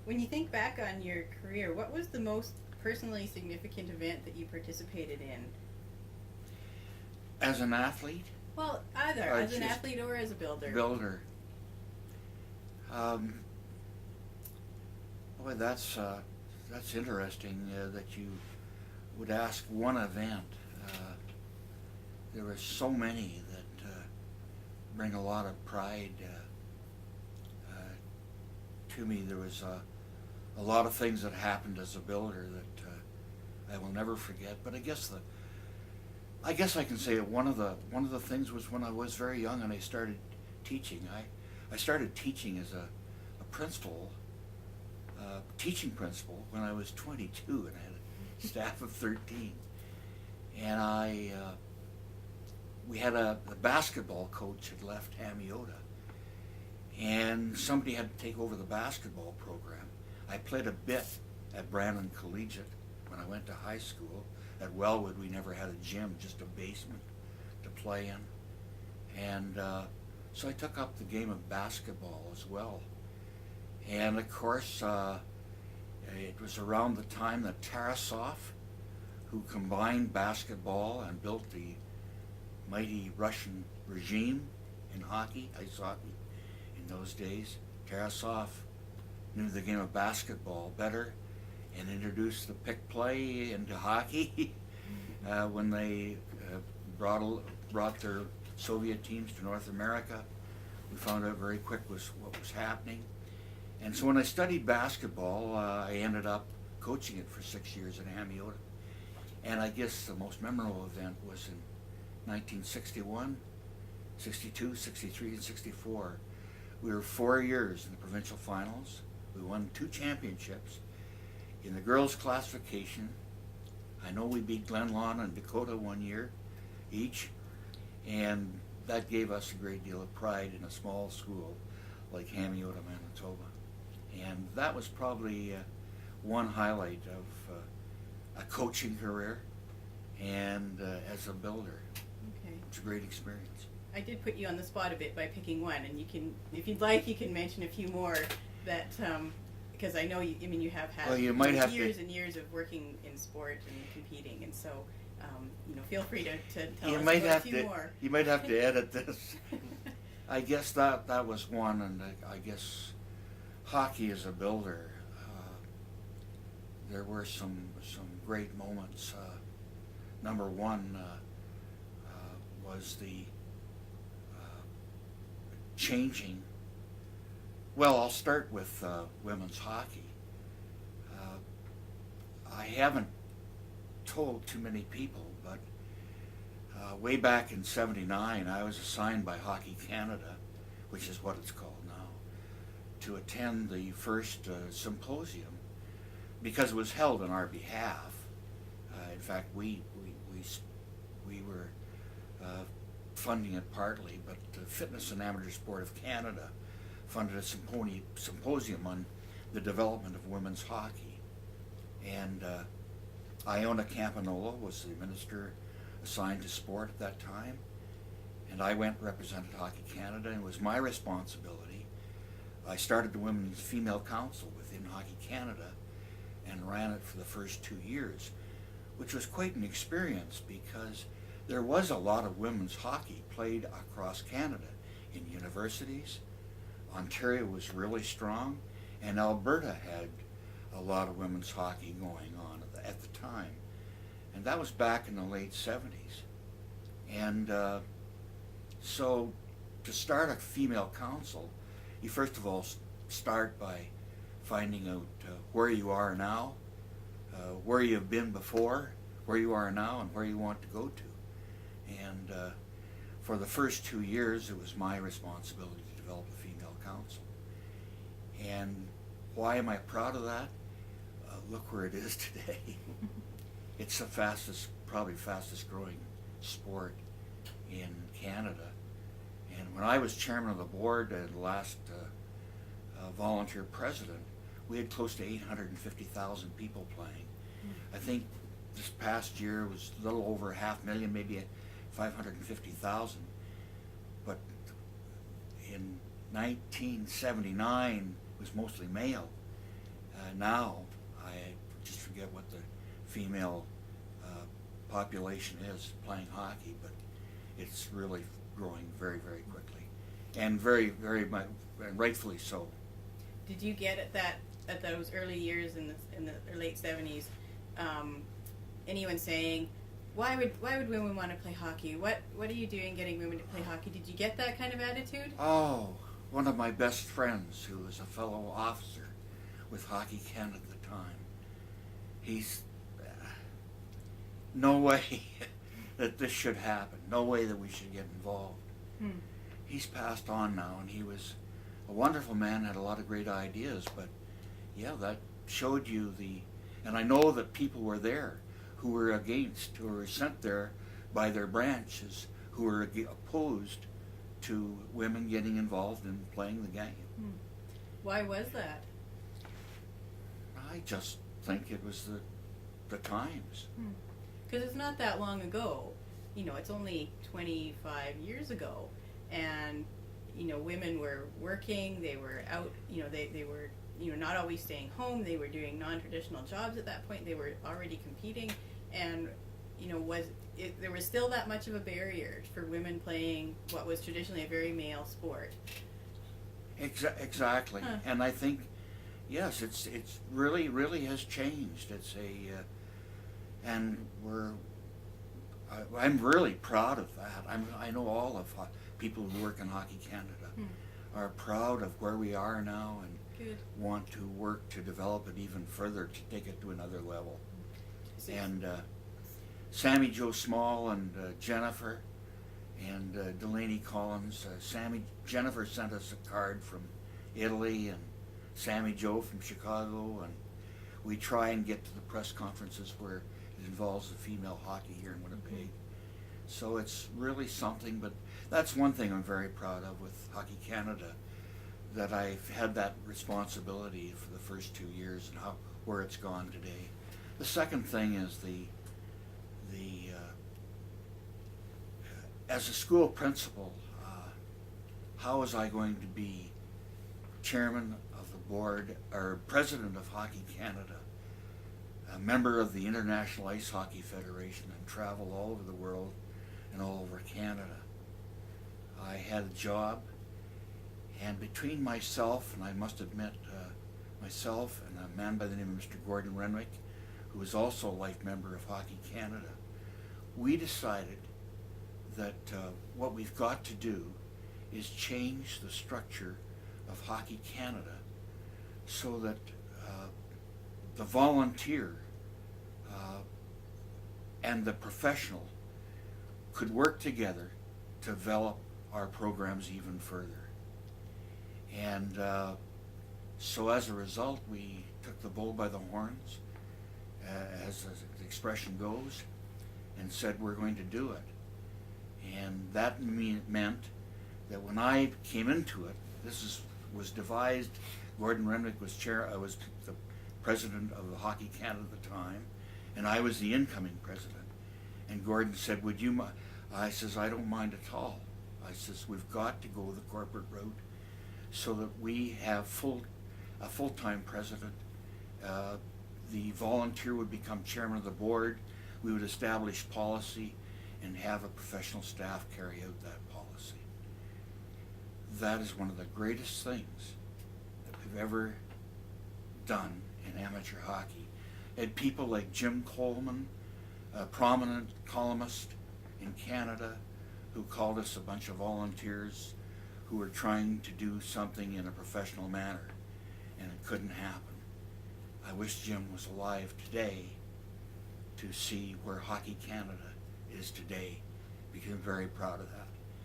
When you think back on your career, what was the most personally significant event that you participated in? As an athlete, Well, either as an athlete or as a builder. builder. Um, Boy, that's interesting that you would ask one event. Uh, there were so many that bring a lot of pride to me. There was a lot of things that happened as a builder that I will never forget. But I guess I can say that one of the things was when I was very young and I started teaching. I started teaching as a principal, teaching principal when I was 22 and I had a staff of 13. And we had a basketball coach had left Hamiota, and somebody had to take over the basketball program. I played a bit at Brandon Collegiate when I went to high school. At Wellwood, we never had a gym, just a basement to play in. And so I took up the game of basketball as well. And of course, it was around the time that Tarasov, who combined basketball and built the mighty Russian regime in hockey, ice hockey, in those days. Tarasov knew the game of basketball better and introduced the pick play into hockey when they brought their Soviet teams to North America. We found out very quick what was happening. And so when I studied basketball, I ended up coaching it for 6 years in Hamiota. And I guess the most memorable event was in 1961, 62, 63, and 64. We were 4 years in the provincial finals. We won 2 championships. In the girls' classification, I know we beat Glen Lawn and Dakota 1 year each, and that gave us a great deal of pride in a small school like Hamiota, Manitoba. And that was probably one highlight of a coaching career and as a builder. Okay. It's a great experience. I did put you on the spot a bit by picking one, and you can, if you'd like, you can mention a few more that, because I know you have had Well, you might have years to, and years of working in sport and competing, and so feel free to tell you us might about a have few to more. you might have to edit this. I guess that was one, and I guess hockey as a builder, there were some great moments. Number one was the changing. Well, I'll start with women's hockey. I haven't told too many people, but way back in '79, I was assigned by Hockey Canada, which is what it's called now, to attend the first symposium because it was held on our behalf. In fact, we were funding it partly, but Fitness and Amateur Sport of Canada funded a symposium on the development of women's hockey. And Iona Campanola was the minister assigned to sport at that time, and I went and represented Hockey Canada, and it was my responsibility. I started the Women's Female Council within Hockey Canada and ran it for the first 2 years, which was quite an experience because there was a lot of women's hockey played across Canada in universities. Ontario was really strong, and Alberta had a lot of women's hockey going on at the time. And that was back in the late 70s. And so to start a female council, you first of all start by finding out where you are now, where you've been before, where you are now, and where you want to go to. And for the first 2 years, it was my responsibility to develop a female council. And why am I proud of that? Look where it is today. It's the probably fastest growing sport in Canada. And when I was chairman of the board and last volunteer president, we had close to 850,000 people playing. I think this past year was a little over 500,000, maybe 550,000. But in 1979, was mostly male. Now, I just forget what the female population is playing hockey, but it's really growing very, very quickly, and very, very much, and rightfully so. Did you get at those early years in the late 70s, anyone saying, why would women want to play hockey? What are you doing getting women to play hockey? Did you get that kind of attitude? Oh, one of my best friends, who was a fellow officer with Hockey Canada at the time, he's no way that this should happen. No way that we should get involved. He's passed on now, and he was a wonderful man, had a lot of great ideas, but yeah, that showed you and I know that people were there who were against, who were sent there by their branches, who were opposed to women getting involved in playing the game. Why was that? I just think it was the times. Because it's not that long ago. It's only 25 years ago, and women were working. They were out. They were not always staying home. They were doing non-traditional jobs at that point. They were already competing, and there was still that much of a barrier for women playing what was traditionally a very male sport. Exactly, and I think yes, it's really has changed. It's and I'm really proud of that. I know all of people who work in Hockey Canada are proud of where we are now and Good. Want to work to develop it even further, to take it to another level. And Sammy Jo Small and Jennifer and Delaney Collins. Jennifer sent us a card from Italy, and Sammy Jo from Chicago, and we try and get to the press conferences where it involves the female hockey here in Winnipeg. So it's really something, but that's one thing I'm very proud of with Hockey Canada, that I've had that responsibility for the first 2 years and where it's gone today. The second thing is as a school principal, how was I going to be chairman of the board or president of Hockey Canada, a member of the International Ice Hockey Federation, and travel all over the world and all over Canada? I had a job, and between myself, and I must admit, myself and a man by the name of Mr. Gordon Renwick, who is also a life member of Hockey Canada, we decided that what we've got to do is change the structure of Hockey Canada so that the volunteer and the professional could work together to develop our programs even further. And so as a result, we took the bull by the horns, as the expression goes, and said we're going to do it. And that meant that when I came into it, was devised. Gordon Renwick was chair. I was the president of the Hockey Canada at the time, and I was the incoming president. And Gordon said, "Would you?" I says, "I don't mind at all." I says, "We've got to go the corporate route so that we have a full-time president. The volunteer would become chairman of the board. We would establish policy and have a professional staff carry out that policy." That is one of the greatest things that we've ever done in amateur hockey. Had people like Jim Coleman, a prominent columnist in Canada, who called us a bunch of volunteers who were trying to do something in a professional manner, and it couldn't happen. I wish Jim was alive today to see where Hockey Canada is today, because I'm very proud of that.